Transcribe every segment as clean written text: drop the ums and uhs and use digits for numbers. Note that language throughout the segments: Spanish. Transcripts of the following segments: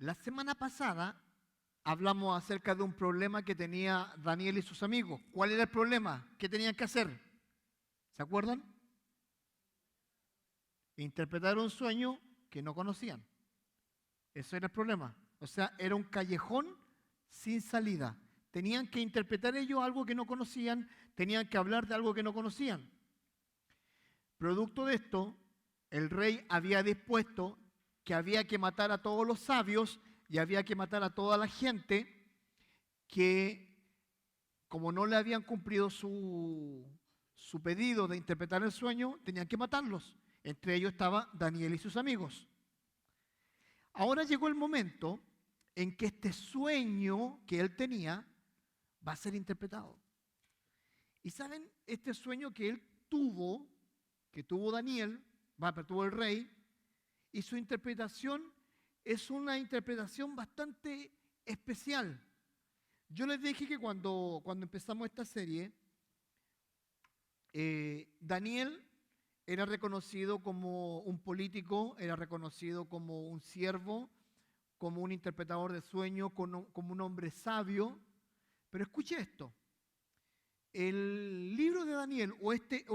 La semana pasada hablamos acerca de un problema que tenía Daniel y sus amigos. ¿Cuál era el problema? ¿Qué tenían que hacer? ¿Se acuerdan? Interpretar un sueño que no conocían. Eso era el problema. O sea, era un callejón sin salida. Tenían que interpretar ellos algo que no conocían, tenían que hablar de algo que no conocían. Producto de esto, el rey había dispuesto que había que matar a todos los sabios y había que matar a toda la gente que, como no le habían cumplido su pedido de interpretar el sueño, tenían que matarlos. Entre ellos estaba Daniel y sus amigos. Ahora llegó el momento en que este sueño que él tenía va a ser interpretado. Y saben, este sueño que él tuvo, que tuvo Daniel, tuvo el rey, y su interpretación es una interpretación bastante especial. Yo les dije que cuando empezamos esta serie, Daniel era reconocido como un político, era reconocido como un siervo, como un interpretador de sueños, como un hombre sabio. Pero escuche esto, el libro de Daniel o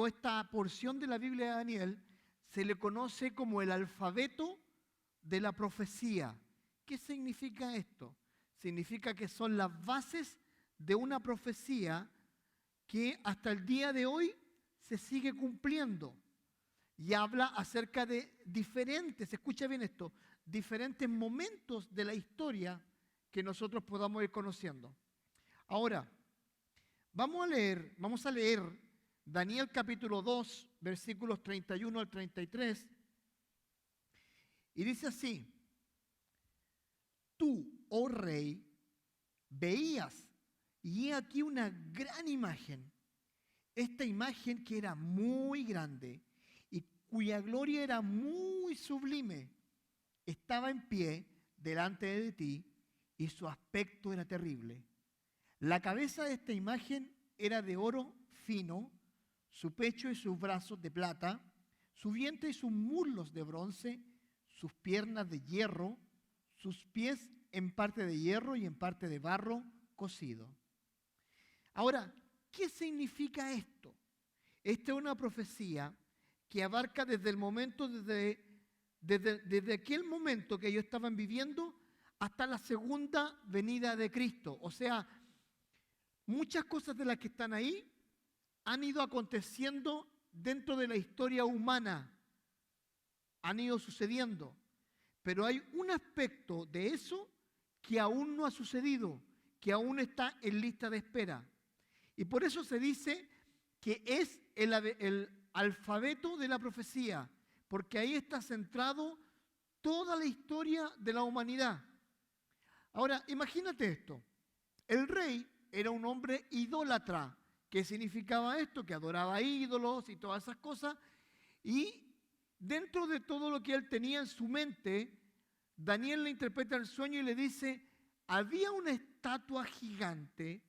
esta porción de la Biblia de Daniel se le conoce como el alfabeto de la profecía. ¿Qué significa esto? Significa que son las bases de una profecía que hasta el día de hoy se sigue cumpliendo y habla acerca de diferentes, escucha bien esto, diferentes momentos de la historia que nosotros podamos ir conociendo. Ahora, vamos a leer Daniel capítulo 2, versículos 31 al 33, y dice así: Tú, oh rey, veías, y he aquí una gran imagen, esta imagen que era muy grande y cuya gloria era muy sublime, estaba en pie delante de ti y su aspecto era terrible. La cabeza de esta imagen era de oro fino, su pecho y sus brazos de plata, su vientre y sus muslos de bronce, sus piernas de hierro, sus pies en parte de hierro y en parte de barro cocido. Ahora, ¿qué significa esto? Esta es una profecía que abarca desde el momento, desde aquel momento que ellos estaban viviendo hasta la segunda venida de Cristo. O sea, muchas cosas de las que están ahí han ido aconteciendo dentro de la historia humana, han ido sucediendo, pero hay un aspecto de eso que aún no ha sucedido, que aún está en lista de espera. Y por eso se dice que es el alfabeto de la profecía, porque ahí está centrado toda la historia de la humanidad. Ahora, imagínate esto. El rey era un hombre idólatra. ¿Qué significaba esto? Que adoraba ídolos y todas esas cosas. Y dentro de todo lo que él tenía en su mente, Daniel le interpreta el sueño y le dice: había una estatua gigante,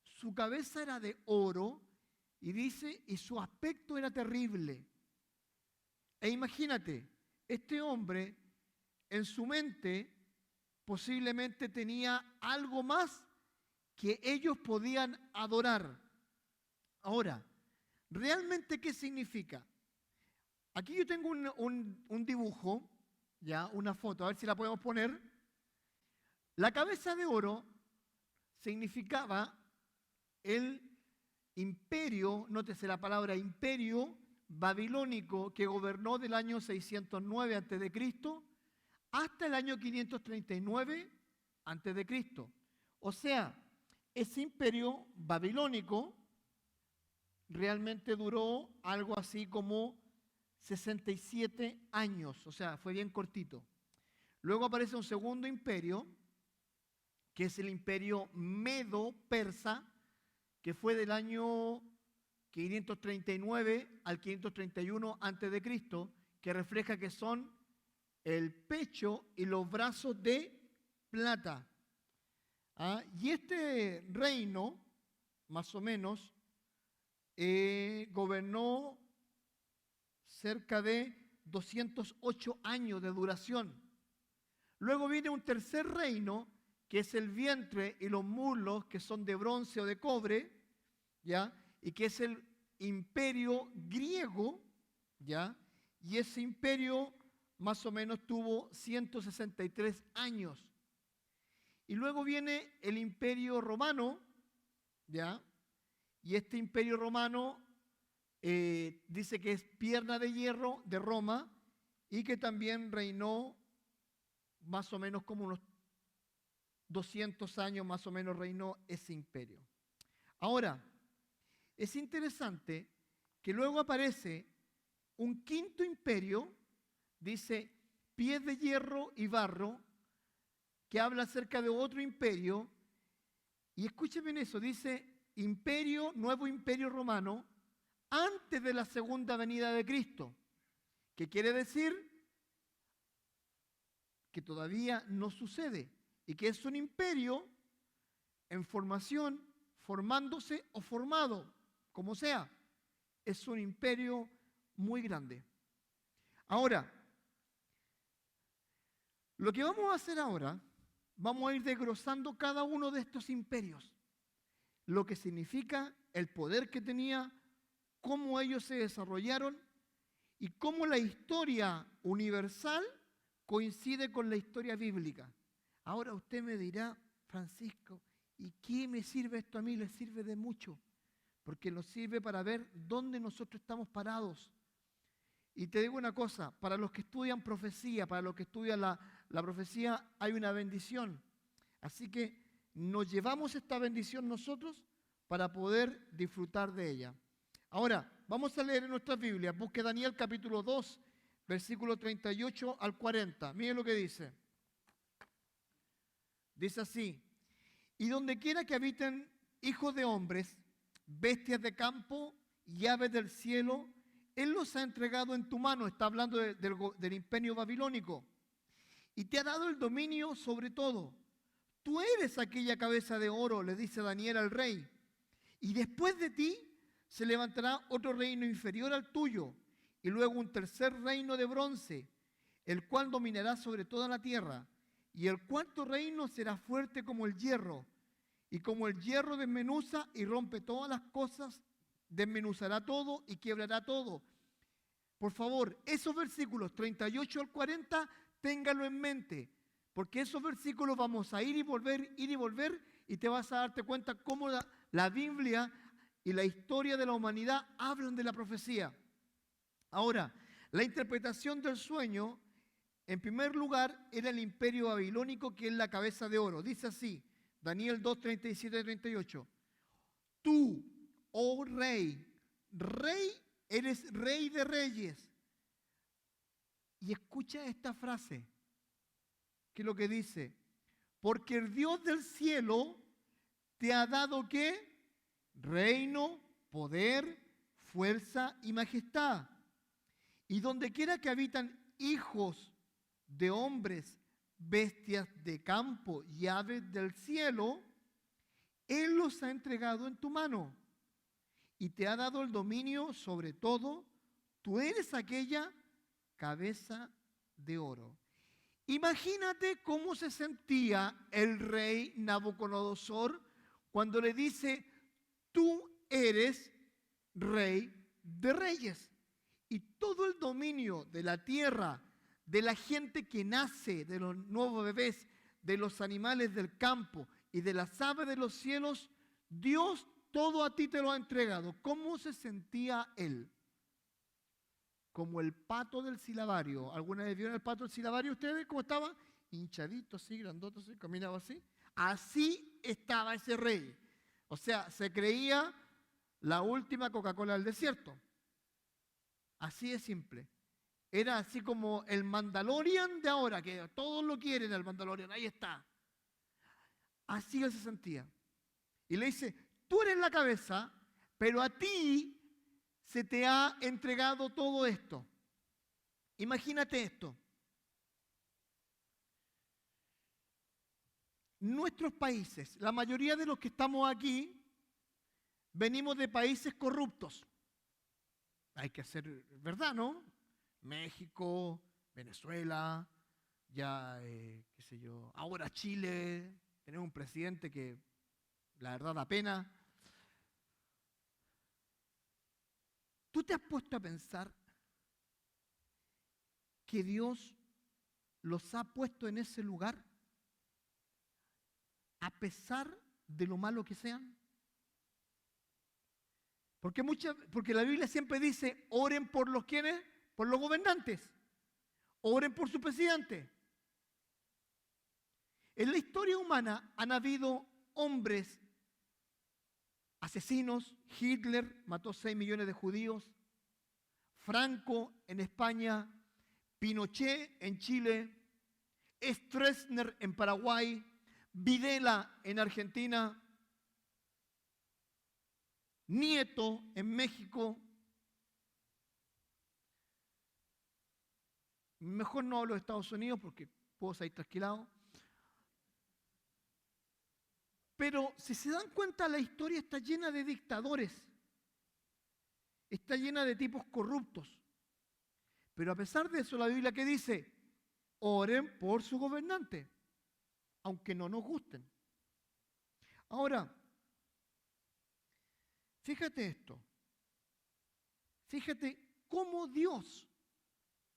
su cabeza era de oro, y dice, y su aspecto era terrible. E imagínate, este hombre en su mente posiblemente tenía algo más que ellos podían adorar. Ahora, ¿realmente qué significa? Aquí yo tengo un dibujo, ya, una foto, a ver si la podemos poner. La cabeza de oro significaba el imperio, nótese la palabra imperio babilónico, que gobernó del año 609 a.C. hasta el año 539 a.C. O sea, ese imperio babilónico realmente duró algo así como 67 años, o sea, fue bien cortito. Luego aparece un segundo imperio, que es el imperio medo-persa, que fue del año 539 al 531 a.C., que refleja que son el pecho y los brazos de plata. Y este reino, más o menos, gobernó cerca de 208 años de duración. Luego viene un tercer reino, que es el vientre y los muslos, que son de bronce o de cobre, ¿ya? Y que es el imperio griego, ¿ya? Y ese imperio más o menos tuvo 163 años. Y luego viene el imperio romano, ¿ya? Y este imperio romano dice que es pierna de hierro de Roma y que también reinó más o menos como unos 200 años, más o menos reinó ese imperio. Ahora, es interesante que luego aparece un quinto imperio, dice pies de hierro y barro, que habla acerca de otro imperio, y escúcheme en eso, dice imperio, nuevo imperio romano, antes de la segunda venida de Cristo, que quiere decir que todavía no sucede, y que es un imperio en formación, formándose o formado, como sea, es un imperio muy grande. Ahora, lo que vamos a hacer ahora, vamos a ir desglosando cada uno de estos imperios, lo que significa el poder que tenía, cómo ellos se desarrollaron y cómo la historia universal coincide con la historia bíblica. Ahora usted me dirá, Francisco, ¿y qué me sirve esto a mí? Le sirve de mucho, porque nos sirve para ver dónde nosotros estamos parados. Y te digo una cosa, para los que estudian profecía, para los que estudian la profecía, hay una bendición. Así que nos llevamos esta bendición nosotros para poder disfrutar de ella. Ahora, vamos a leer en nuestras Biblias. Busque Daniel capítulo 2, versículo 38 al 40. Miren lo que dice. Dice así: y donde quiera que habiten hijos de hombres, bestias de campo y aves del cielo, Él los ha entregado en tu mano. Está hablando del imperio babilónico. Y te ha dado el dominio sobre todo. Tú eres aquella cabeza de oro, le dice Daniel al rey. Y después de ti se levantará otro reino inferior al tuyo, y luego un tercer reino de bronce, el cual dominará sobre toda la tierra. Y el cuarto reino será fuerte como el hierro, y como el hierro desmenuza y rompe todas las cosas, desmenuzará todo y quebrará todo. Por favor, esos versículos 38 al 40, ténganlo en mente, porque esos versículos vamos a ir y volver, y te vas a darte cuenta cómo la Biblia y la historia de la humanidad hablan de la profecía. Ahora, la interpretación del sueño, en primer lugar, era el imperio babilónico, que es la cabeza de oro. Dice así, Daniel 2, 37 y 38. Tú, oh rey, eres rey de reyes. Y escucha esta frase, que es lo que dice: porque el Dios del cielo te ha dado ¿qué? Reino, poder, fuerza y majestad. Y donde quiera que habitan hijos de hombres, bestias de campo y aves del cielo, Él los ha entregado en tu mano y te ha dado el dominio sobre todo. Tú eres aquella cabeza de oro. Imagínate cómo se sentía el rey Nabucodonosor cuando le dice: tú eres rey de reyes. Y todo el dominio de la tierra, de la gente que nace, de los nuevos bebés, de los animales del campo y de las aves de los cielos, Dios todo a ti te lo ha entregado. ¿Cómo se sentía él? Como el pato del silabario. ¿Alguna vez vieron el pato del silabario ustedes? ¿Cómo estaba? Hinchadito, así, grandoto, así, caminaba así. Así estaba ese rey. O sea, se creía la última Coca-Cola del desierto. Así de simple. Era así como el Mandalorian de ahora, que todos lo quieren, el Mandalorian, ahí está. Así él se sentía. Y le dice: tú eres la cabeza, pero a ti se te ha entregado todo esto. Imagínate esto. Nuestros países, la mayoría de los que estamos aquí, venimos de países corruptos. Hay que ser verdad, ¿no? México, Venezuela, ya, qué sé yo, ahora Chile, tenemos un presidente que la verdad da pena. ¿Tú te has puesto a pensar que Dios los ha puesto en ese lugar a pesar de lo malo que sean? Porque la Biblia siempre dice, oren por los quienes, por los gobernantes, oren por su presidente. En la historia humana han habido hombres asesinos. Hitler mató 6 millones de judíos, Franco en España, Pinochet en Chile, Stroessner en Paraguay, Videla en Argentina, Nieto en México. Mejor no hablo de Estados Unidos porque puedo salir trasquilado. Pero si se dan cuenta, la historia está llena de dictadores, está llena de tipos corruptos. Pero a pesar de eso, la Biblia que dice, oren por su gobernante, aunque no nos gusten. Ahora, fíjate esto. Fíjate cómo Dios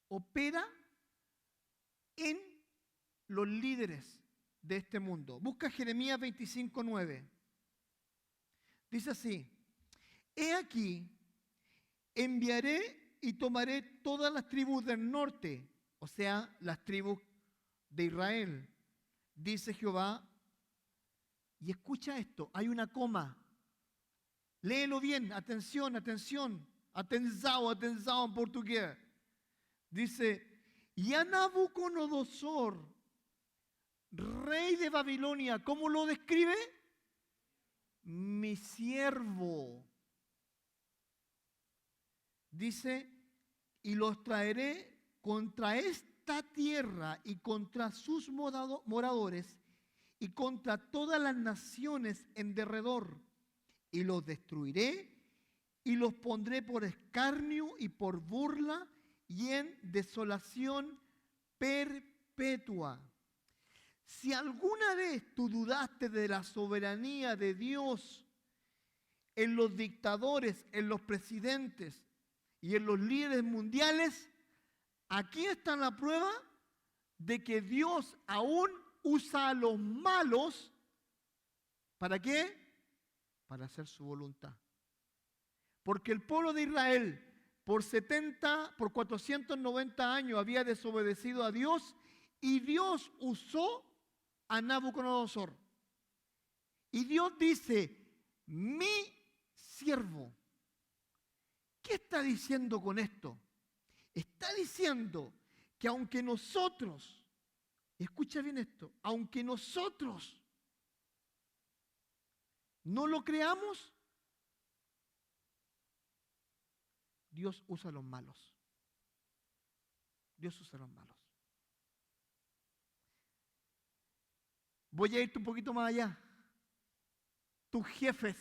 opera en los líderes de este mundo. Busca Jeremías 25:9. Dice así: he aquí, enviaré y tomaré todas las tribus del norte, o sea, las tribus de Israel, dice Jehová. Y escucha esto, hay una coma. Léelo bien, atención, atención, atenção en portugués. Dice, y a Nabucodonosor, rey de Babilonia, ¿cómo lo describe? Mi siervo. Dice, y los traeré contra esta tierra y contra sus moradores y contra todas las naciones en derredor, y los destruiré y los pondré por escarnio y por burla y en desolación perpetua. Si alguna vez tú dudaste de la soberanía de Dios en los dictadores, en los presidentes y en los líderes mundiales, aquí está la prueba de que Dios aún usa a los malos. ¿Para qué? Para hacer su voluntad. Porque el pueblo de Israel por 490 años había desobedecido a Dios y Dios usó a Nabucodonosor. Y Dios dice, mi siervo. ¿Qué está diciendo con esto? Está diciendo que aunque nosotros, escucha bien esto, aunque nosotros no lo creamos, Dios usa a los malos. Dios usa a los malos. Voy a irte un poquito más allá. Tus jefes,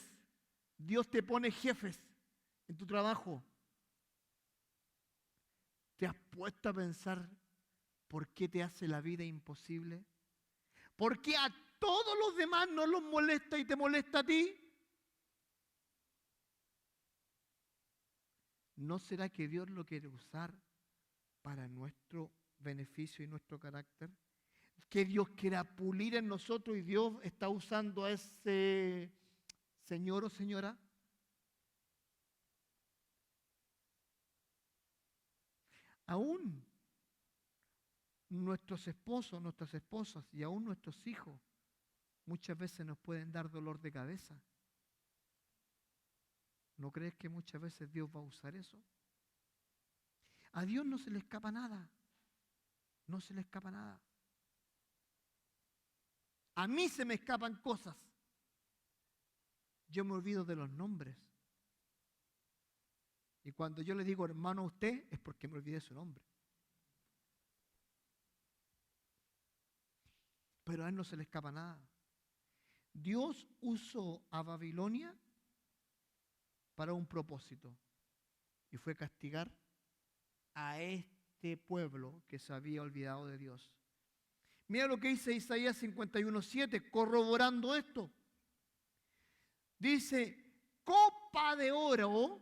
Dios te pone jefes en tu trabajo. ¿Te has puesto a pensar por qué te hace la vida imposible? ¿Por qué a todos los demás no los molesta y te molesta a ti? ¿No será que Dios lo quiere usar para nuestro beneficio y nuestro carácter? Que Dios quiera pulir en nosotros y Dios está usando a ese señor o señora. Aún nuestros esposos, nuestras esposas y aún nuestros hijos muchas veces nos pueden dar dolor de cabeza. ¿No crees que muchas veces Dios va a usar eso? A Dios no se le escapa nada. No se le escapa nada. A mí se me escapan cosas. Yo me olvido de los nombres. Y cuando yo le digo hermano a usted, es porque me olvidé su nombre. Pero a él no se le escapa nada. Dios usó a Babilonia para un propósito. Y fue castigar a este pueblo que se había olvidado de Dios. Mira lo que dice Isaías 51:7, corroborando esto. Dice, copa de oro,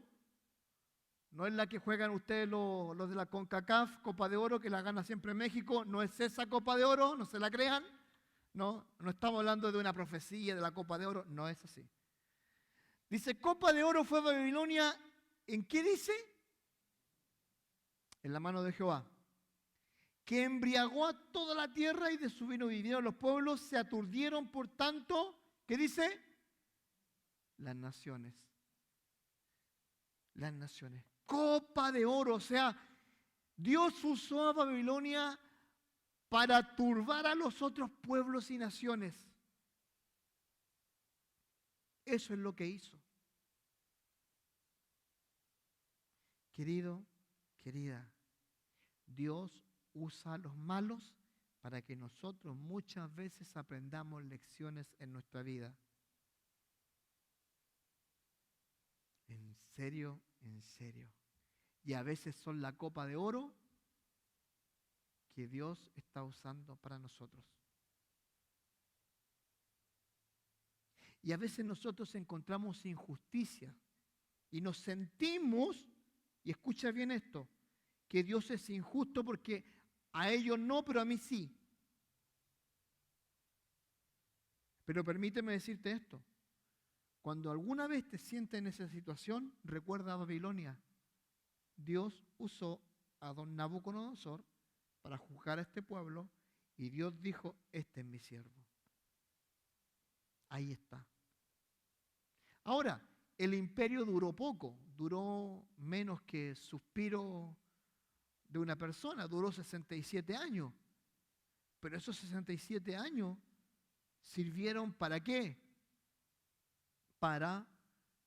no es la que juegan ustedes los de la CONCACAF, copa de oro, que la gana siempre México, no es esa copa de oro, no se la crean. No estamos hablando de una profecía de la copa de oro, no es así. Dice, copa de oro fue Babilonia, ¿en qué dice? En la mano de Jehová, que embriagó a toda la tierra y de su vino vivieron los pueblos, se aturdieron por tanto, ¿qué dice? Las naciones. Las naciones. Copa de oro, o sea, Dios usó a Babilonia para turbar a los otros pueblos y naciones. Eso es lo que hizo. Querido, querida, Dios usa a los malos para que nosotros muchas veces aprendamos lecciones en nuestra vida. En serio, en serio. Y a veces son la copa de oro que Dios está usando para nosotros. Y a veces nosotros encontramos injusticia y nos sentimos, y escucha bien esto, que Dios es injusto porque a ellos no, pero a mí sí. Pero permíteme decirte esto. Cuando alguna vez te sientes en esa situación, recuerda a Babilonia. Dios usó a don Nabucodonosor para juzgar a este pueblo y Dios dijo, este es mi siervo. Ahí está. Ahora, el imperio duró poco, duró menos que el suspiro de una persona, duró 67 años. Pero esos 67 años sirvieron ¿para qué? Para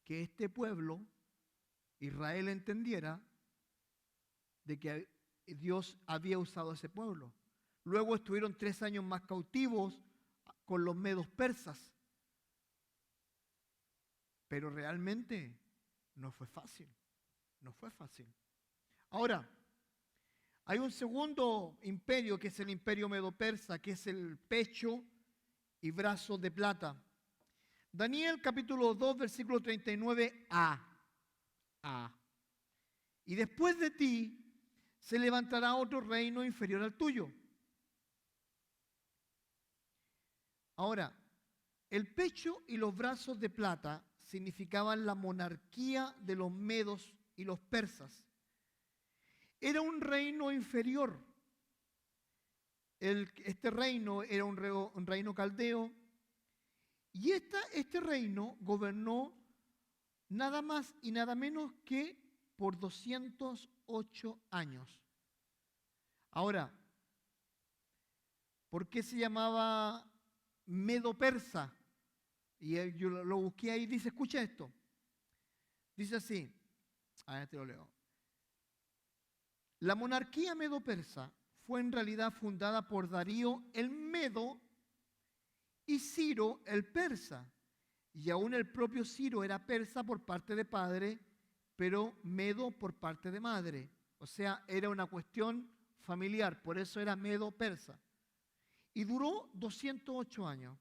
que este pueblo, Israel, entendiera de que Dios había usado a ese pueblo. Luego estuvieron 3 años más cautivos con los medos persas. Pero realmente no fue fácil. No fue fácil. Ahora, hay un segundo imperio que es el imperio medo-persa, que es el pecho y brazos de plata. Daniel capítulo 2, versículo 39a. Y después de ti se levantará otro reino inferior al tuyo. Ahora, el pecho y los brazos de plata significaban la monarquía de los medos y los persas. Era un reino inferior. Este reino era un reino caldeo. Y este reino gobernó nada más y nada menos que por 208 años. Ahora, ¿por qué se llamaba Medo-Persa? Y yo lo busqué ahí, dice, escucha esto. Dice así, te lo leo. La monarquía medo-persa fue en realidad fundada por Darío el Medo y Ciro el persa. Y aún el propio Ciro era persa por parte de padre, pero medo por parte de madre. O sea, era una cuestión familiar, por eso era medo-persa. Y duró 208 años.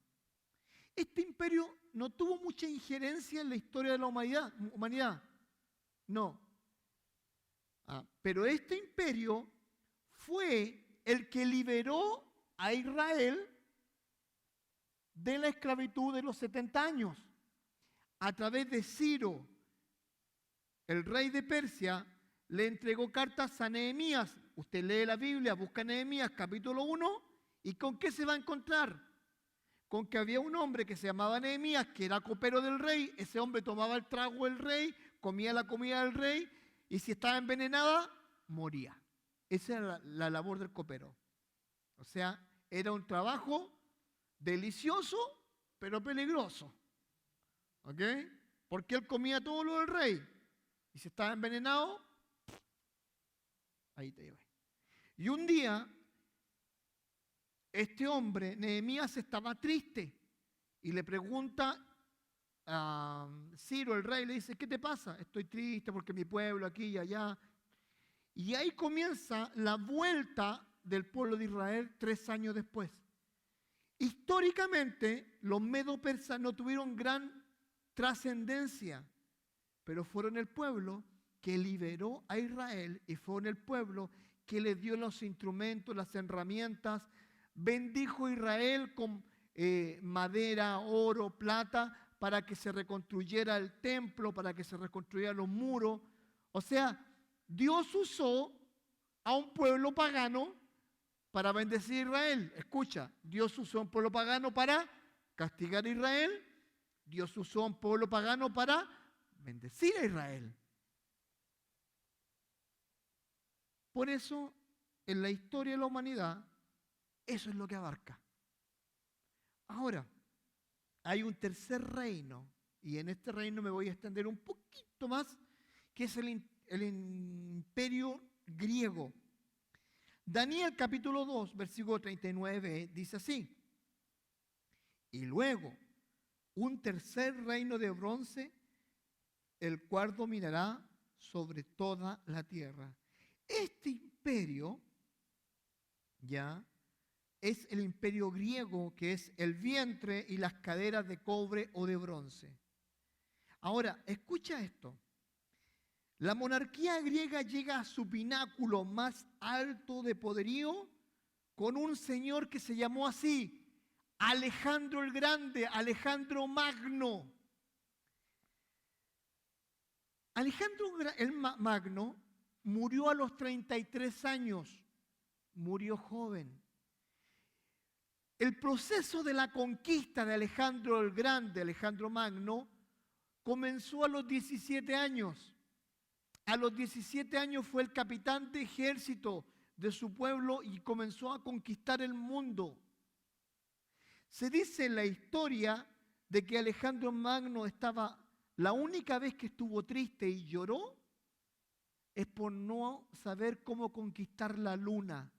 Este imperio no tuvo mucha injerencia en la historia de la humanidad. No. Pero este imperio fue el que liberó a Israel de la esclavitud de los 70 años. A través de Ciro, el rey de Persia, le entregó cartas a Nehemías. Usted lee la Biblia, busca Nehemías capítulo 1, ¿y con qué se va a encontrar? Con que había un hombre que se llamaba Nehemías, que era copero del rey. Ese hombre tomaba el trago del rey, comía la comida del rey, y si estaba envenenada, moría. Esa era la labor del copero. O sea, era un trabajo delicioso, pero peligroso. ¿Ok? Porque él comía todo lo del rey. Y si estaba envenenado, ahí te iba. Y un día, este hombre, Nehemías, estaba triste y le pregunta a Ciro, el rey, le dice, ¿qué te pasa? Estoy triste porque mi pueblo aquí y allá. Y ahí comienza la vuelta del pueblo de Israel 3 años después. históricamente los medo-persas no tuvieron gran trascendencia, pero fueron el pueblo que liberó a Israel y fueron el pueblo que le dio los instrumentos, las herramientas, bendijo a Israel con madera, oro, plata, para que se reconstruyera el templo, para que se reconstruyeran los muros. O sea, Dios usó a un pueblo pagano para bendecir a Israel. Escucha, Dios usó a un pueblo pagano para castigar a Israel. Dios usó a un pueblo pagano para bendecir a Israel. Por eso, en la historia de la humanidad, eso es lo que abarca. Ahora, hay un tercer reino, y en este reino me voy a extender un poquito más, que es el imperio griego. Daniel capítulo 2, versículo 39, dice así: y luego un tercer reino de bronce, el cual dominará sobre toda la tierra. Este imperio ya es el imperio griego, que es el vientre y las caderas de cobre o de bronce. Ahora, escucha esto. La monarquía griega llega a su pináculo más alto de poderío con un señor que se llamó así, Alejandro el Grande, Alejandro Magno. Alejandro el Magno murió a los 33 años, murió joven. El proceso de la conquista de Alejandro el Grande, Alejandro Magno, comenzó a los 17 años. A los 17 años fue el capitán de ejército de su pueblo y comenzó a conquistar el mundo. Se dice en la historia de que Alejandro Magno estaba, la única vez que estuvo triste y lloró, es por no saber cómo conquistar la luna,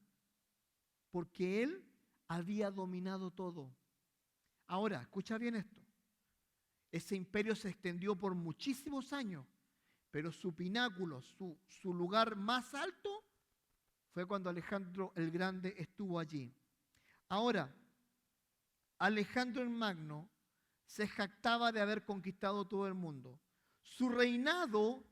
porque él había dominado todo. Ahora, escucha bien esto. Ese imperio se extendió por muchísimos años, pero su pináculo, su lugar más alto, fue cuando Alejandro el Grande estuvo allí. Ahora, Alejandro el Magno se jactaba de haber conquistado todo el mundo. Su reinado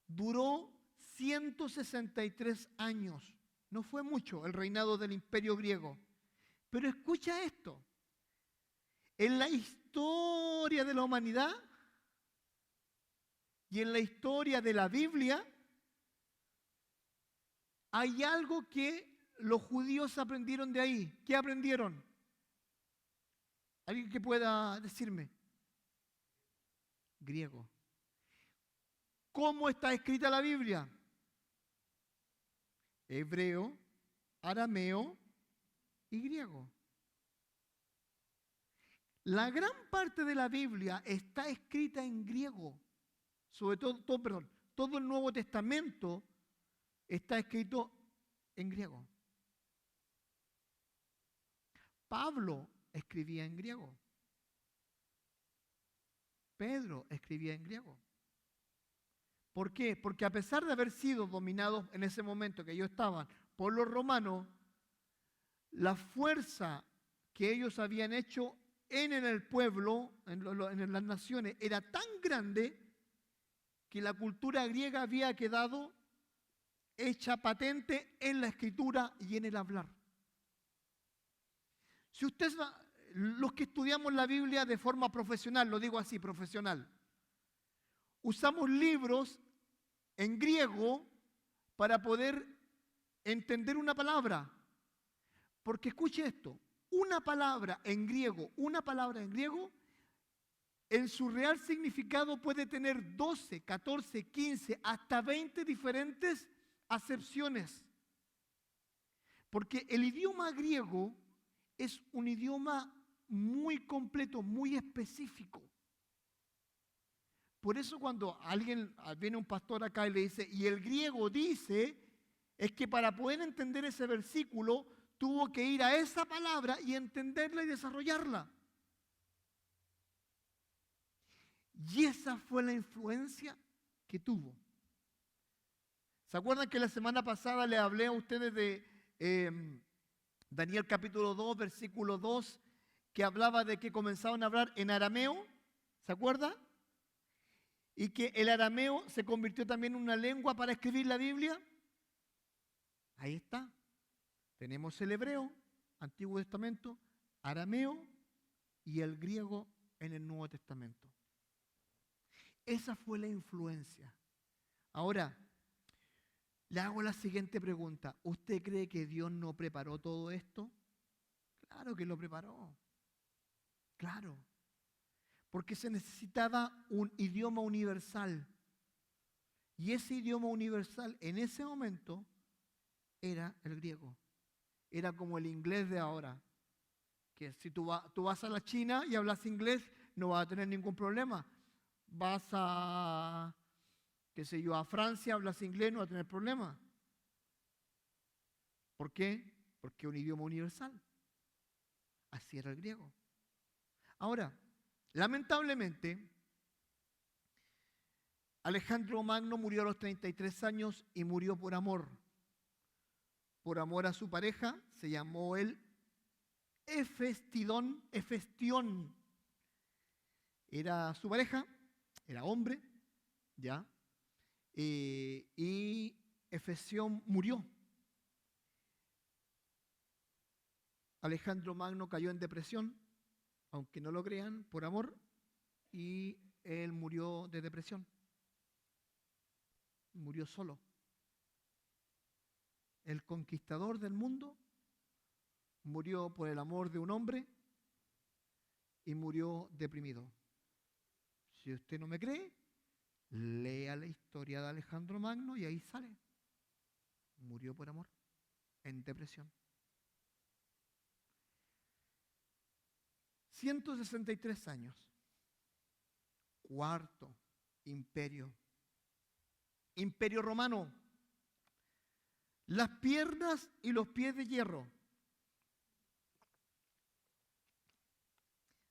duró 163 años. No fue mucho el reinado del imperio griego. Pero escucha esto. En la historia de la humanidad y en la historia de la Biblia hay algo que los judíos aprendieron de ahí. ¿Qué aprendieron? ¿Alguien que pueda decirme? Griego. ¿Cómo está escrita la Biblia? Hebreo, arameo y griego. La gran parte de la Biblia está escrita en griego. Sobre todo el Nuevo Testamento está escrito en griego. Pablo escribía en griego. Pedro escribía en griego. ¿Por qué? Porque a pesar de haber sido dominados en ese momento que ellos estaban por los romanos, la fuerza que ellos habían hecho en el pueblo, en las naciones, era tan grande que la cultura griega había quedado hecha patente en la escritura y en el hablar. Si usted, los que estudiamos la Biblia de forma profesional, lo digo así, profesional, usamos libros en griego para poder entender una palabra. Porque escuche esto, una palabra en griego, en su real significado puede tener 12, 14, 15, hasta 20 diferentes acepciones. Porque el idioma griego es un idioma muy completo, muy específico. Por eso cuando viene un pastor acá y le dice, y el griego dice, es que para poder entender ese versículo, tuvo que ir a esa palabra y entenderla y desarrollarla. Y esa fue la influencia que tuvo. ¿Se acuerdan que la semana pasada le hablé a ustedes de Daniel capítulo 2, versículo 2, que hablaba de que comenzaban a hablar en arameo, ¿se acuerda? Y que el arameo se convirtió también en una lengua para escribir la Biblia. Ahí está. Tenemos el hebreo, Antiguo Testamento, arameo y el griego en el Nuevo Testamento. Esa fue la influencia. Ahora, le hago la siguiente pregunta. ¿Usted cree que Dios no preparó todo esto? Claro que lo preparó. Claro. Porque se necesitaba un idioma universal. Y ese idioma universal en ese momento era el griego. Era como el inglés de ahora. Que si tú vas a la China y hablas inglés, no vas a tener ningún problema. Vas a, qué sé yo, a Francia, hablas inglés, no vas a tener problema. ¿Por qué? Porque es un idioma universal. Así era el griego. Ahora, lamentablemente, Alejandro Magno murió a los 33 años y murió por amor. Por amor a su pareja, se llamó él Hefestión. Era su pareja, era hombre, ¿ya? Y Hefestión murió. Alejandro Magno cayó en depresión, aunque no lo crean, por amor, y él murió de depresión. Murió solo. El conquistador del mundo murió por el amor de un hombre y murió deprimido. Si usted no me cree, lea la historia de Alejandro Magno y ahí sale. Murió por amor, en depresión. 163 años. Cuarto imperio. Imperio romano. Las piernas y los pies de hierro.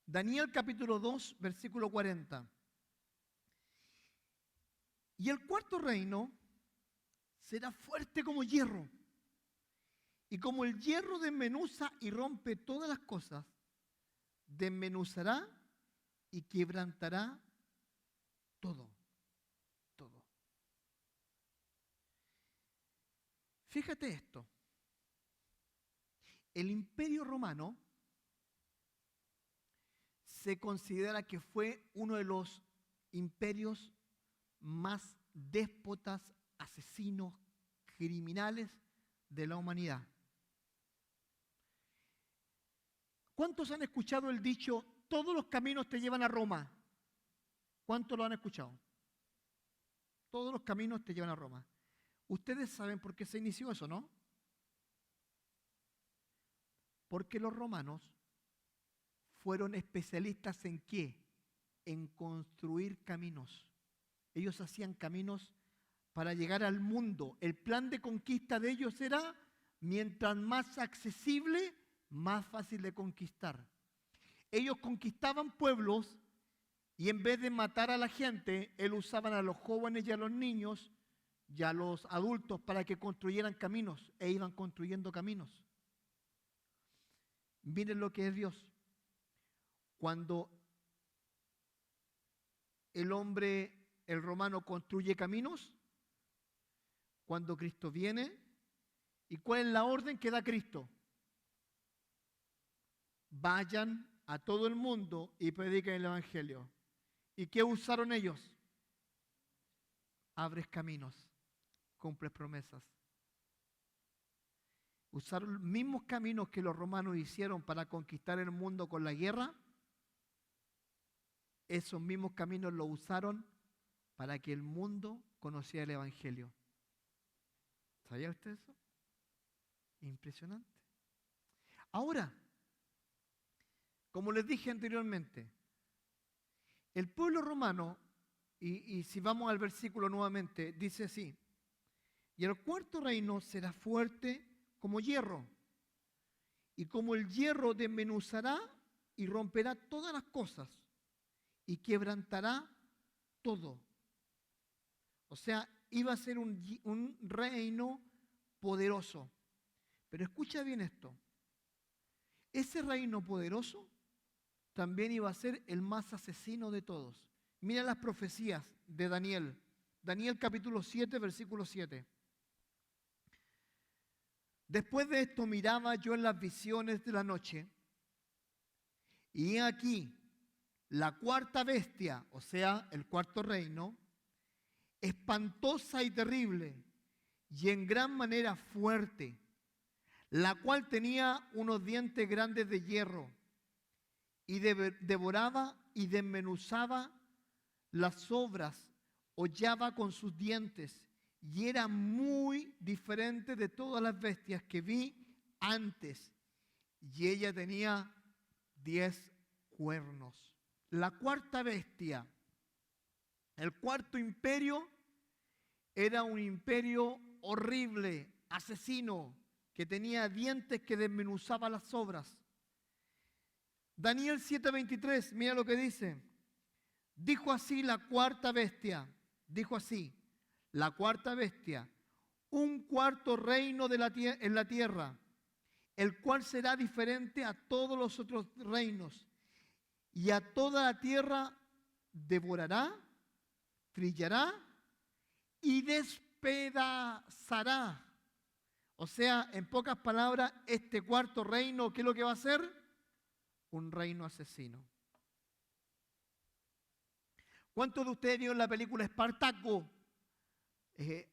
Daniel capítulo 2, versículo 40. Y el cuarto reino será fuerte como hierro. Y como el hierro desmenuza y rompe todas las cosas, desmenuzará y quebrantará todo. Todo. Fíjate esto. El Imperio Romano se considera que fue uno de los imperios más déspotas, asesinos, criminales de la humanidad. ¿Cuántos han escuchado el dicho, todos los caminos te llevan a Roma? ¿Cuántos lo han escuchado? Todos los caminos te llevan a Roma. Ustedes saben por qué se inició eso, ¿no? Porque los romanos fueron especialistas ¿en qué? En construir caminos. Ellos hacían caminos para llegar al mundo. El plan de conquista de ellos era, mientras más accesible, más fácil de conquistar. Ellos conquistaban pueblos y en vez de matar a la gente, ellos usaban a los jóvenes y a los niños y a los adultos para que construyeran caminos e iban construyendo caminos. Miren lo que es Dios. Cuando el hombre, el romano, construye caminos, cuando Cristo viene, ¿y cuál es la orden que da Cristo? Vayan a todo el mundo y prediquen el Evangelio. ¿Y qué usaron ellos? Abres caminos, cumples promesas. Usaron los mismos caminos que los romanos hicieron para conquistar el mundo con la guerra. Esos mismos caminos los usaron para que el mundo conociera el Evangelio. ¿Sabía usted eso? Impresionante. Ahora, como les dije anteriormente, el pueblo romano, y si vamos al versículo nuevamente, dice así, y el cuarto reino será fuerte como hierro, y como el hierro desmenuzará y romperá todas las cosas, y quebrantará todo. O sea, iba a ser un reino poderoso. Pero escucha bien esto. Ese reino poderoso también iba a ser el más asesino de todos. Mira las profecías de Daniel. Daniel capítulo 7, versículo 7. Después de esto miraba yo en las visiones de la noche, y he aquí la cuarta bestia, o sea, el cuarto reino, espantosa y terrible, y en gran manera fuerte, la cual tenía unos dientes grandes de hierro, y devoraba y desmenuzaba las obras, hollaba con sus dientes, y era muy diferente de todas las bestias que vi antes, y ella tenía 10 cuernos. La cuarta bestia, el cuarto imperio, era un imperio horrible, asesino, que tenía dientes que desmenuzaba las obras. Daniel 7:23, mira lo que dice. Dijo así la cuarta bestia, dijo así, la cuarta bestia, un cuarto reino en la tierra, el cual será diferente a todos los otros reinos, y a toda la tierra devorará, trillará y despedazará. O sea, en pocas palabras, este cuarto reino, ¿qué es lo que va a ser? Un reino asesino. ¿Cuántos de ustedes vieron la película Espartaco?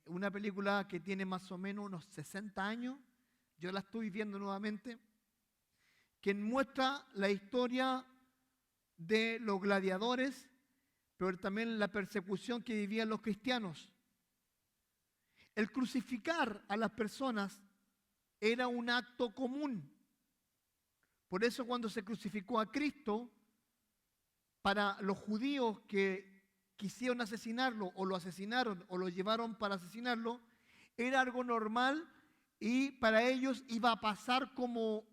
Una película que tiene más o menos unos 60 años. Yo la estoy viendo nuevamente. Que muestra la historia de los gladiadores, pero también la persecución que vivían los cristianos. El crucificar a las personas era un acto común. Por eso cuando se crucificó a Cristo, para los judíos que quisieron asesinarlo, o lo asesinaron, o lo llevaron para asesinarlo, era algo normal y para ellos iba a pasar como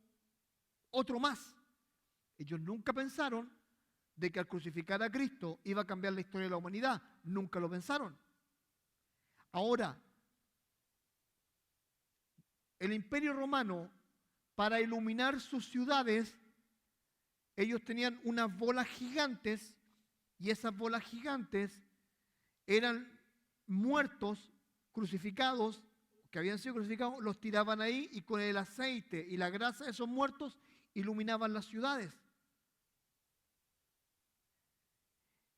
otro más. Ellos nunca pensaron de que al crucificar a Cristo iba a cambiar la historia de la humanidad. Nunca lo pensaron. Ahora, el Imperio Romano, para iluminar sus ciudades, ellos tenían unas bolas gigantes, y esas bolas gigantes eran muertos, crucificados, que habían sido crucificados, los tiraban ahí y con el aceite y la grasa de esos muertos iluminaban las ciudades.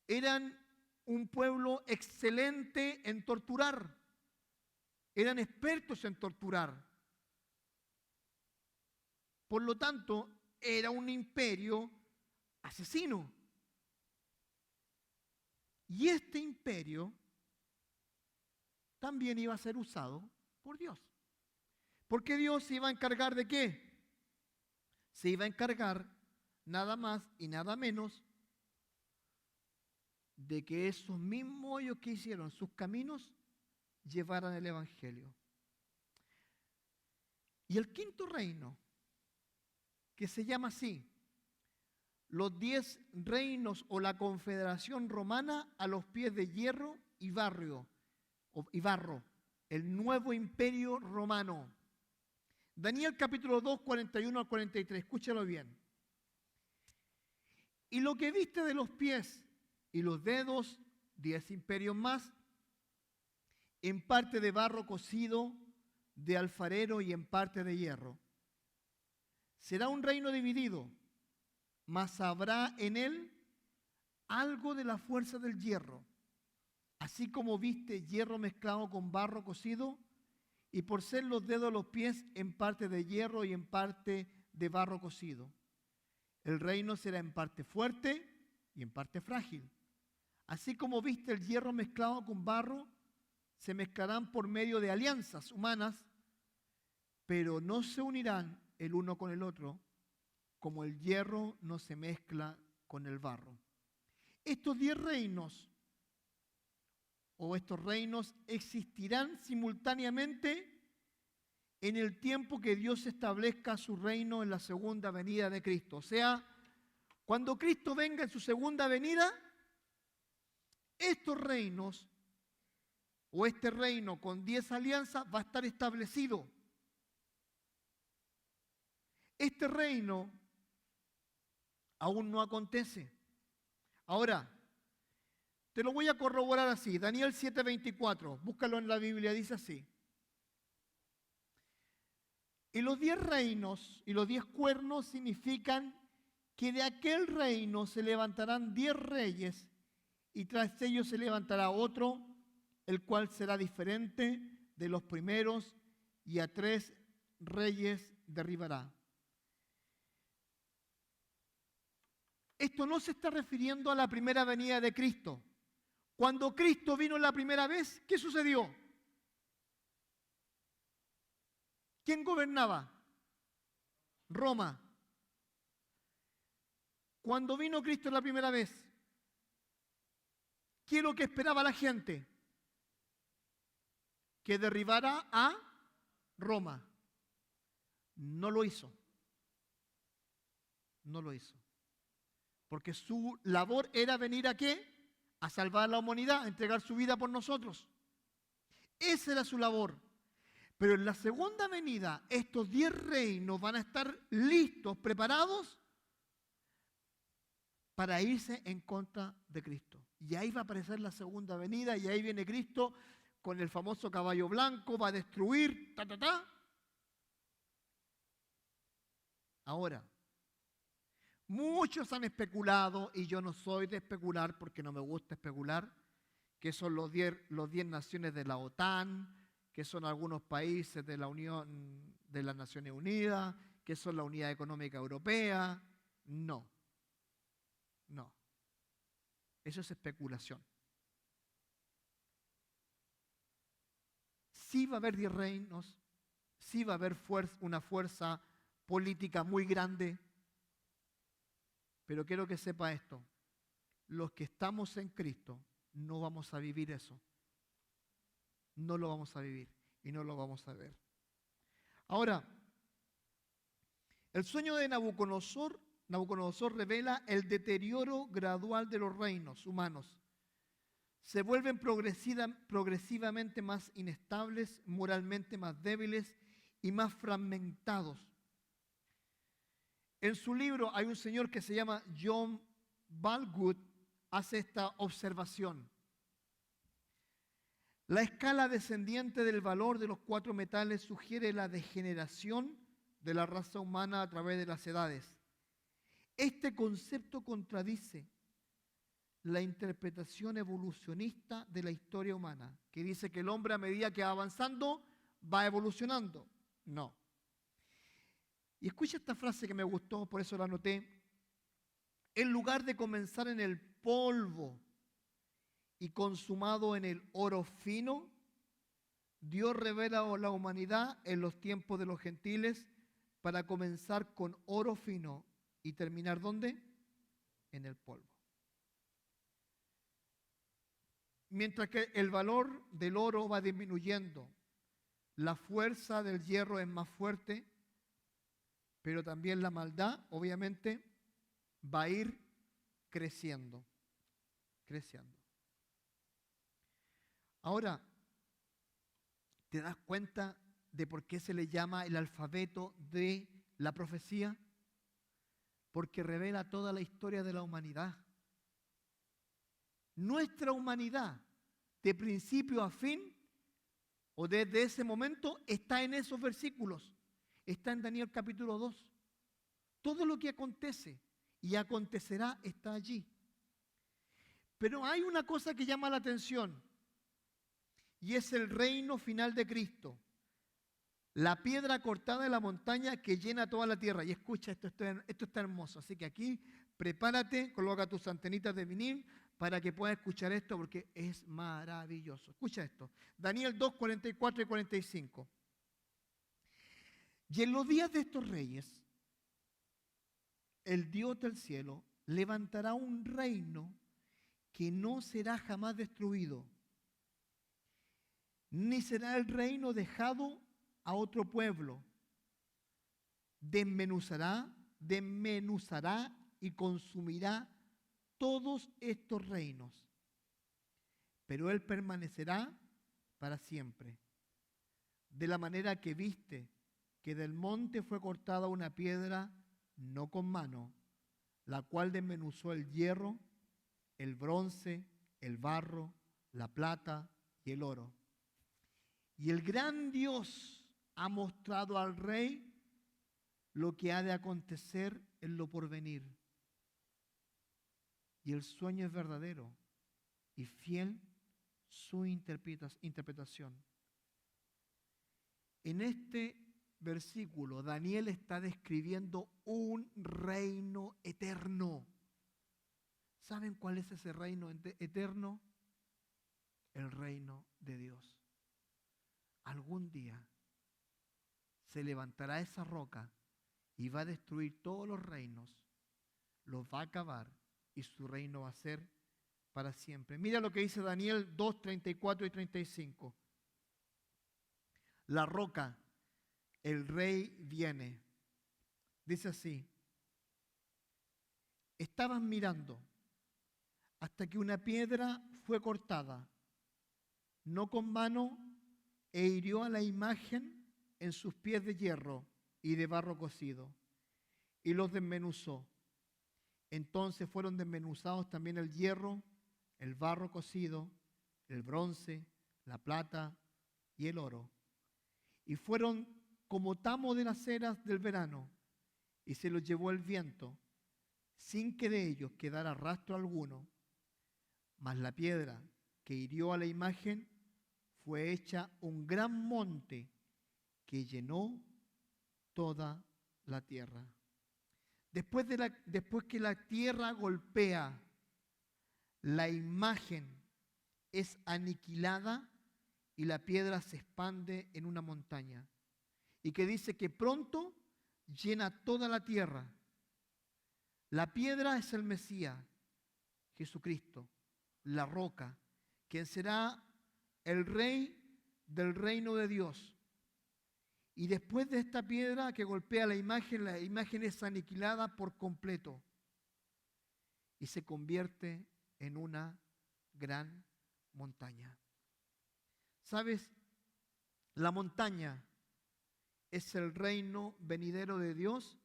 Eran un pueblo excelente en torturar. Eran expertos en torturar. Por lo tanto, era un imperio asesino. Y este imperio también iba a ser usado por Dios. Porque Dios se iba a encargar de qué? Se iba a encargar nada más y nada menos de que esos mismos ellos que hicieron sus caminos llevaran el Evangelio. Y el quinto reino, que se llama así, los 10 reinos o la confederación romana a los pies de hierro y barro, el nuevo imperio romano. Daniel capítulo 2, 41 al 43, escúchalo bien. Y lo que viste de los pies y los dedos, 10 imperios más, en parte de barro cocido, de alfarero y en parte de hierro. Será un reino dividido, mas habrá en él algo de la fuerza del hierro, así como viste hierro mezclado con barro cocido, y por ser los dedos de los pies en parte de hierro y en parte de barro cocido. El reino será en parte fuerte y en parte frágil. Así como viste el hierro mezclado con barro, se mezclarán por medio de alianzas humanas, pero no se unirán el uno con el otro, como el hierro no se mezcla con el barro. Estos 10 reinos, o estos reinos, existirán simultáneamente en el tiempo que Dios establezca su reino en la segunda venida de Cristo. O sea, cuando Cristo venga en su segunda venida, estos reinos, o este reino con 10 alianzas, va a estar establecido. Este reino Aún no acontece. Ahora, te lo voy a corroborar así. Daniel 7:24, búscalo en la Biblia, dice así. Y los 10 reinos y los 10 cuernos significan que de aquel reino se levantarán 10 reyes y tras ellos se levantará otro, el cual será diferente de los primeros y a 3 reyes derribará. Esto no se está refiriendo a la primera venida de Cristo. Cuando Cristo vino la primera vez, ¿qué sucedió? ¿Quién gobernaba? Roma. Cuando vino Cristo la primera vez, ¿qué es lo que esperaba la gente? Que derribara a Roma. No lo hizo. No lo hizo. Porque su labor era venir ¿a qué? A salvar a la humanidad, a entregar su vida por nosotros. Esa era su labor. Pero en la segunda venida, estos 10 reinos van a estar listos, preparados para irse en contra de Cristo. Y ahí va a aparecer la segunda venida y ahí viene Cristo con el famoso caballo blanco, va a destruir, Ahora, muchos han especulado, y yo no soy de especular porque no me gusta especular, que son los 10 naciones de la OTAN, que son algunos países de la Unión de las Naciones Unidas, que son la Unidad Económica Europea. No. Eso es especulación. Sí va a haber 10 reinos, sí va a haber una fuerza política muy grande, pero quiero que sepa esto, los que estamos en Cristo no vamos a vivir eso. No lo vamos a vivir y no lo vamos a ver. Ahora, el sueño de Nabucodonosor revela el deterioro gradual de los reinos humanos. Se vuelven progresivamente más inestables, moralmente más débiles y más fragmentados. En su libro hay un señor que se llama John Baldwood, hace esta observación. La escala descendiente del valor de los 4 metales sugiere la degeneración de la raza humana a través de las edades. Este concepto contradice la interpretación evolucionista de la historia humana, que dice que el hombre a medida que va avanzando va evolucionando. No. Y escucha esta frase que me gustó, por eso la anoté. En lugar de comenzar en el polvo y consumado en el oro fino, Dios revela a la humanidad en los tiempos de los gentiles para comenzar con oro fino y terminar ¿dónde? En el polvo. Mientras que el valor del oro va disminuyendo, la fuerza del hierro es más fuerte, pero también la maldad, obviamente, va a ir creciendo. Ahora, ¿te das cuenta de por qué se le llama el alfabeto de la profecía? Porque revela toda la historia de la humanidad. Nuestra humanidad, de principio a fin, o desde ese momento, está en esos versículos. Está en Daniel capítulo 2. Todo lo que acontece y acontecerá está allí. Pero hay una cosa que llama la atención, y es el reino final de Cristo. La piedra cortada de la montaña que llena toda la tierra. Y escucha, esto está hermoso. Así que aquí, prepárate, coloca tus antenitas de vinil para que puedas escuchar esto porque es maravilloso. Escucha esto. Daniel 2, 44 y 45. Y en los días de estos reyes, el Dios del cielo levantará un reino que no será jamás destruido, ni será el reino dejado a otro pueblo. Desmenuzará y consumirá todos estos reinos, pero Él permanecerá para siempre. De la manera que viste que del monte fue cortada una piedra, no con mano, la cual desmenuzó el hierro, el bronce, el barro, la plata y el oro. Y el gran Dios ha mostrado al rey lo que ha de acontecer en lo porvenir. Y el sueño es verdadero y fiel su interpretación. En este versículo, Daniel está describiendo un reino eterno. ¿Saben cuál es ese reino eterno? El reino de Dios. Algún día se levantará esa roca y va a destruir todos los reinos, los va a acabar y su reino va a ser para siempre. Mira lo que dice Daniel 2, 34 y 35. La roca, el rey viene. Dice así: estaban mirando hasta que una piedra fue cortada, no con mano, e hirió a la imagen en sus pies de hierro y de barro cocido, y los desmenuzó. Entonces fueron desmenuzados también el hierro, el barro cocido, el bronce, la plata y el oro. Y fueron como tamo de las eras del verano, y se los llevó el viento, sin que de ellos quedara rastro alguno. Mas la piedra que hirió a la imagen fue hecha un gran monte que llenó toda la tierra. Después que la tierra golpea, la imagen es aniquilada y la piedra se expande en una montaña. Y que dice que pronto llena toda la tierra. La piedra es el Mesías, Jesucristo, la roca, quien será el rey del reino de Dios. Y después de esta piedra que golpea la imagen es aniquilada por completo y se convierte en una gran montaña. ¿Sabes? La montaña es el reino venidero de Dios,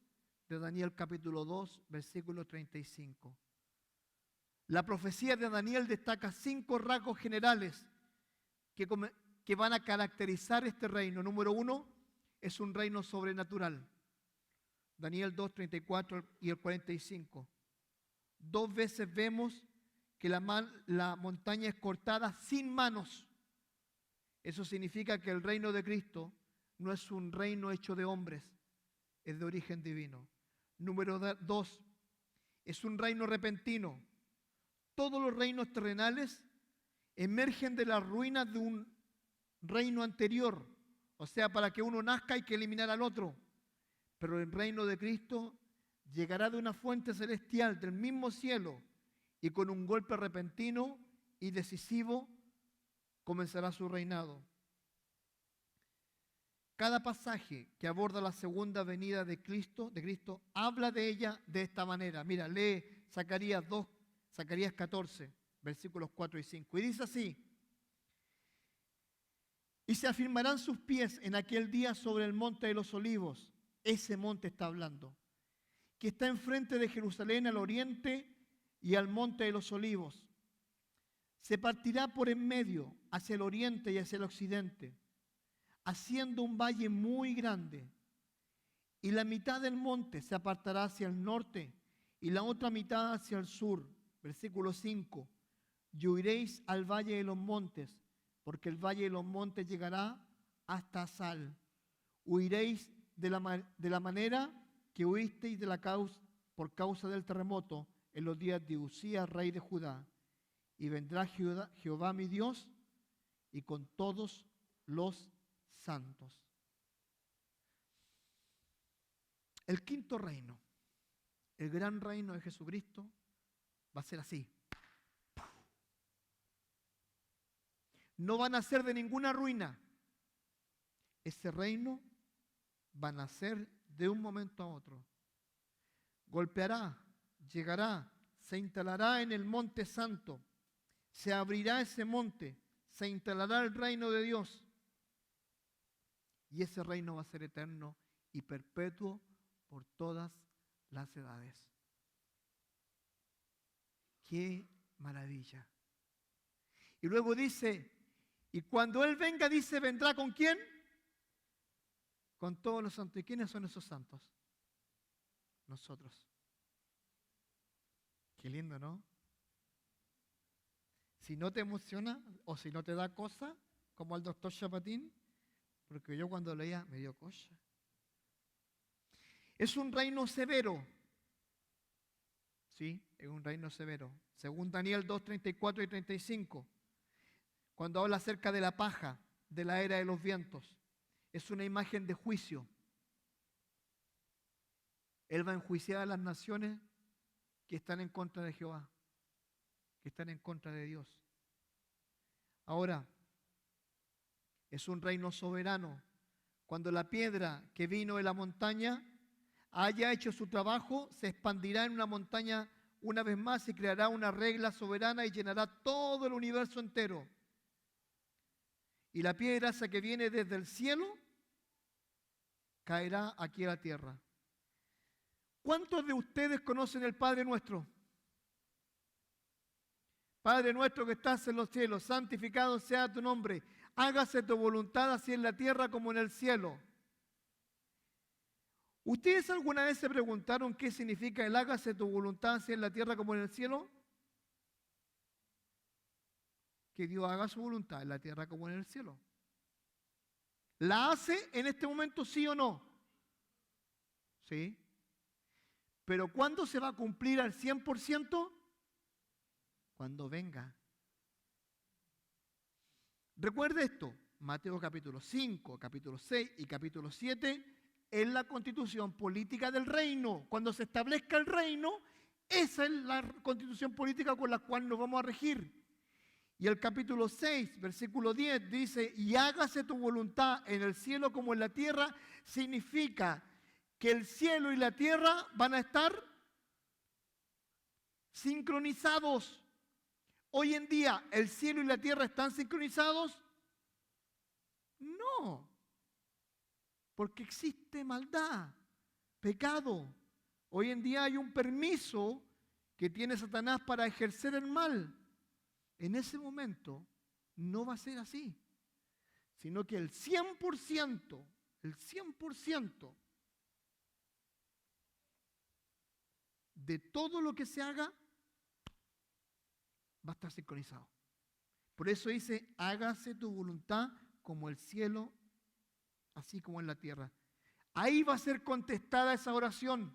de Daniel capítulo 2, versículo 35. La profecía de Daniel destaca 5 rasgos generales que van a caracterizar este reino. Número 1, es un reino sobrenatural. Daniel 2, 34 y el 45. 2 veces vemos que la montaña es cortada sin manos. Eso significa que el reino de Cristo no es un reino hecho de hombres, es de origen divino. Número 2, es un reino repentino. Todos los reinos terrenales emergen de las ruinas de un reino anterior. O sea, para que uno nazca hay que eliminar al otro. Pero el reino de Cristo llegará de una fuente celestial, del mismo cielo, y con un golpe repentino y decisivo comenzará su reinado. Cada pasaje que aborda la segunda venida de Cristo, habla de ella de esta manera. Mira, lee Zacarías 14, versículos 4 y 5. Y dice así: y se afirmarán sus pies en aquel día sobre el monte de los olivos. Ese monte está hablando, que está enfrente de Jerusalén al oriente y al monte de los olivos. Se partirá por en medio hacia el oriente y hacia el occidente, haciendo un valle muy grande. Y la mitad del monte se apartará hacia el norte y la otra mitad hacia el sur. Versículo 5. Y huiréis al valle de los montes, porque el valle de los montes llegará hasta Asal. Huiréis de la manera que huisteis por causa del terremoto en los días de Usías, rey de Judá. Y vendrá Jehová mi Dios y con todos los santos. El quinto reino, el gran reino de Jesucristo, va a ser así. No van a ser de ninguna ruina. Ese reino va a nacer de un momento a otro. Golpeará, llegará, se instalará en el monte santo. Se abrirá ese monte, se instalará el reino de Dios. Y ese reino va a ser eterno y perpetuo por todas las edades. ¡Qué maravilla! Y luego dice, y cuando Él venga, dice, ¿vendrá con quién? Con todos los santos. ¿Y quiénes son esos santos? Nosotros. Qué lindo, ¿no? Si no te emociona o si no te da cosa, como al doctor Chapatín, porque yo cuando leía me dio cosa. Es un reino severo. Sí, es un reino severo. Según Daniel 2, 34 y 35, cuando habla acerca de la paja, de la era de los vientos, es una imagen de juicio. Él va a enjuiciar a las naciones que están en contra de Jehová, que están en contra de Dios. Ahora, es un reino soberano. Cuando la piedra que vino de la montaña haya hecho su trabajo, se expandirá en una montaña una vez más y creará una regla soberana y llenará todo el universo entero. Y la piedra esa que viene desde el cielo caerá aquí a la tierra. ¿Cuántos de ustedes conocen el Padre Nuestro? Padre nuestro que estás en los cielos, santificado sea tu nombre. Hágase tu voluntad así en la tierra como en el cielo. ¿Ustedes alguna vez se preguntaron qué significa el hágase tu voluntad así en la tierra como en el cielo? Que Dios haga su voluntad en la tierra como en el cielo. ¿La hace en este momento sí o no? Sí. Pero ¿cuándo se va a cumplir al 100%? Cuando venga. Recuerde esto, Mateo capítulo 5, capítulo 6 y capítulo 7 es la constitución política del reino. Cuando se establezca el reino, esa es la constitución política con la cual nos vamos a regir. Y el capítulo 6, versículo 10 dice, y hágase tu voluntad en el cielo como en la tierra, significa que el cielo y la tierra van a estar sincronizados. Hoy en día, ¿el cielo y la tierra están sincronizados? No, porque existe maldad, pecado. Hoy en día hay un permiso que tiene Satanás para ejercer el mal. En ese momento no va a ser así, sino que el 100% de todo lo que se haga va a estar sincronizado. Por eso dice, hágase tu voluntad como el cielo, así como en la tierra. Ahí va a ser contestada esa oración.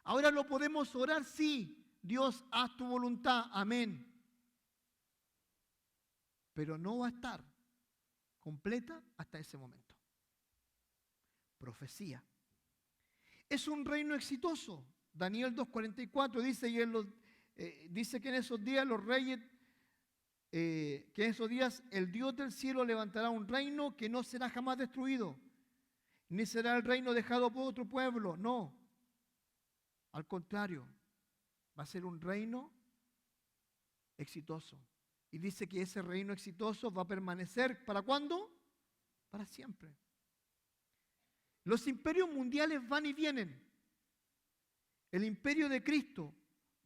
Ahora lo podemos orar, sí. Dios, haz tu voluntad, amén. Pero no va a estar completa hasta ese momento. Profecía. Es un reino exitoso. Daniel 2:44 dice, dice que en esos días los reyes, que en esos días el Dios del cielo levantará un reino que no será jamás destruido, ni será el reino dejado por otro pueblo, no. Al contrario, va a ser un reino exitoso. Y dice que ese reino exitoso va a permanecer, ¿para cuándo? Para siempre. Los imperios mundiales van y vienen. El imperio de Cristo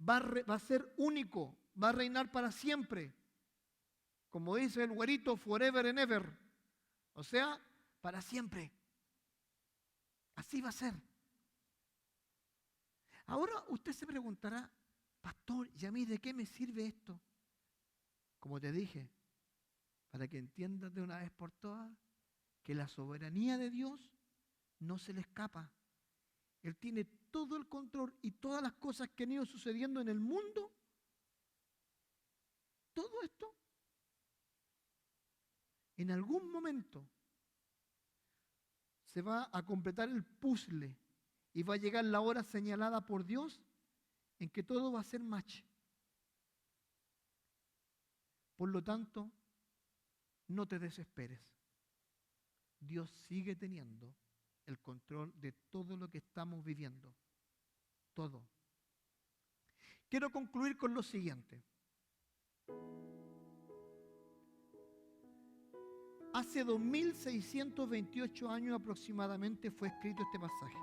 va a ser único, va a reinar para siempre. Como dice el güerito, forever and ever. O sea, para siempre. Así va a ser. Ahora usted se preguntará, pastor, ¿y a mí de qué me sirve esto? Como te dije, para que entiendas de una vez por todas que la soberanía de Dios no se le escapa. Él tiene todo el control y todas las cosas que han ido sucediendo en el mundo, todo esto, en algún momento se va a completar el puzzle y va a llegar la hora señalada por Dios en que todo va a ser match. Por lo tanto, no te desesperes. Dios sigue teniendo el control de todo lo que estamos viviendo. Todo. Quiero concluir con lo siguiente. Hace 2628 años aproximadamente fue escrito este pasaje.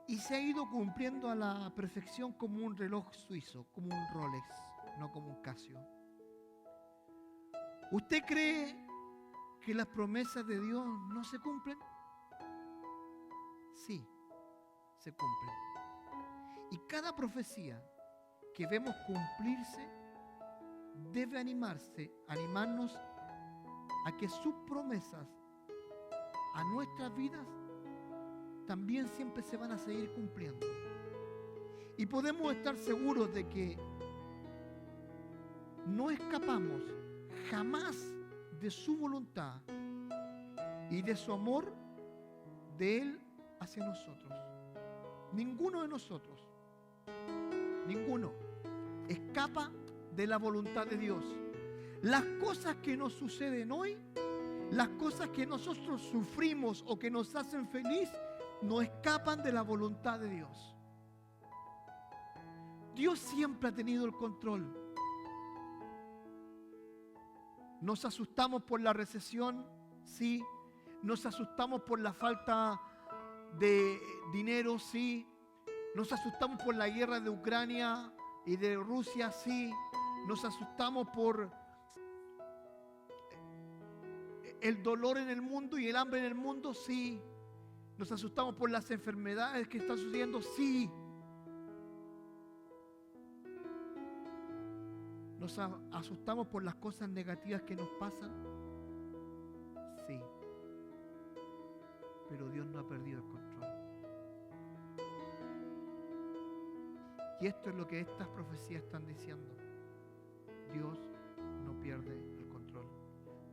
y se ha ido cumpliendo a la perfección como un reloj suizo, como un Rolex, no como un Casio. ¿Usted cree que las promesas de Dios no se cumplen? Sí, se cumplen. Y cada profecía que vemos cumplirse debe animarnos a que sus promesas a nuestras vidas también siempre se van a seguir cumpliendo. Y podemos estar seguros de que no escapamos jamás de su voluntad y de su amor de Él hacia nosotros. Ninguno de nosotros, ninguno, escapa de la voluntad de Dios. Las cosas que nos suceden hoy, las cosas que nosotros sufrimos o que nos hacen feliz, no escapan de la voluntad de Dios. Dios siempre ha tenido el control. Nos asustamos por la recesión, sí. Nos asustamos por la falta de dinero, sí. Nos asustamos por la guerra de Ucrania y de Rusia, sí. Nos asustamos por el dolor en el mundo y el hambre en el mundo, sí. Nos asustamos por las enfermedades que están sucediendo, sí. Nos asustamos por las cosas negativas que nos pasan, sí. Pero Dios no ha perdido el control. Y esto es lo que estas profecías están diciendo. Dios no pierde el control.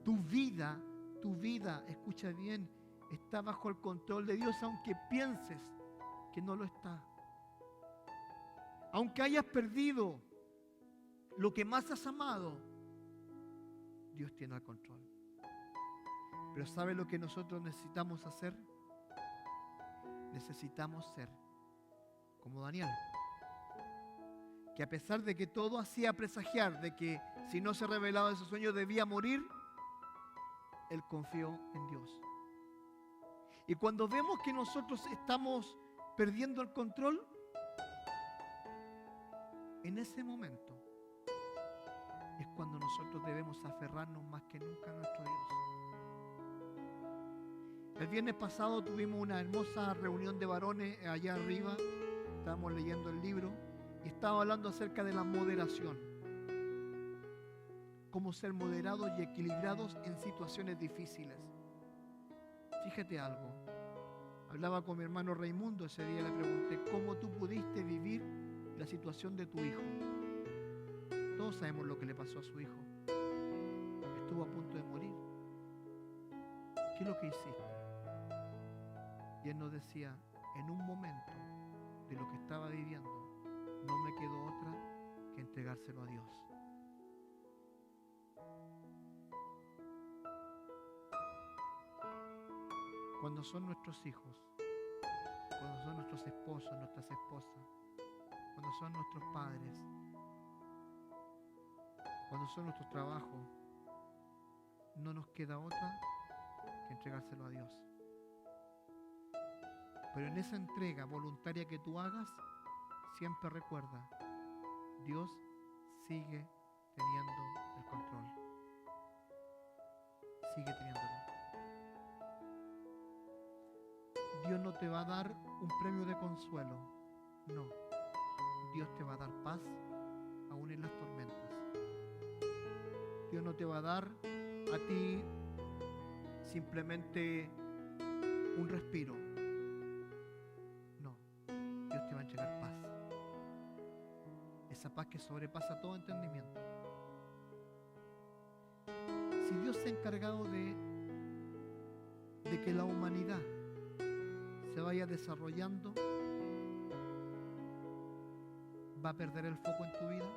Tu vida, escucha bien, está bajo el control de Dios, aunque pienses que no lo está. Aunque hayas perdido lo que más has amado, Dios tiene el control. Pero ¿sabe lo que nosotros necesitamos hacer? Necesitamos ser como Daniel, que a pesar de que todo hacía presagiar de que si no se revelaba ese sueño debía morir, él confió en Dios. Y cuando vemos que nosotros estamos perdiendo el control, en ese momento es cuando nosotros debemos aferrarnos más que nunca a nuestro Dios. El viernes pasado tuvimos una hermosa reunión de varones allá arriba. Estábamos leyendo el libro y estábamos hablando acerca de la moderación. Cómo ser moderados y equilibrados en situaciones difíciles. Fíjate algo. Hablaba con mi hermano Raimundo ese día, le pregunté, ¿cómo tú pudiste vivir la situación de tu hijo? Todos sabemos lo que le pasó a su hijo. Estuvo a punto de morir. ¿Qué es lo que hiciste? Y él nos decía, en un momento de lo que estaba viviendo, no me quedó otra que entregárselo a Dios. Cuando son nuestros hijos, cuando son nuestros esposos, nuestras esposas, cuando son nuestros padres, cuando son nuestros trabajos, no nos queda otra que entregárselo a Dios. Pero en esa entrega voluntaria que tú hagas, siempre recuerda, Dios sigue teniendo el control. Sigue teniéndolo. Dios no te va a dar un premio de consuelo. No. Dios te va a dar paz aún en las tormentas. Dios no te va a dar a ti simplemente un respiro. No. Dios te va a entregar paz. Esa paz que sobrepasa todo entendimiento. Si Dios se ha encargado de que la humanidad se vaya desarrollando, ¿va a perder el foco en tu vida?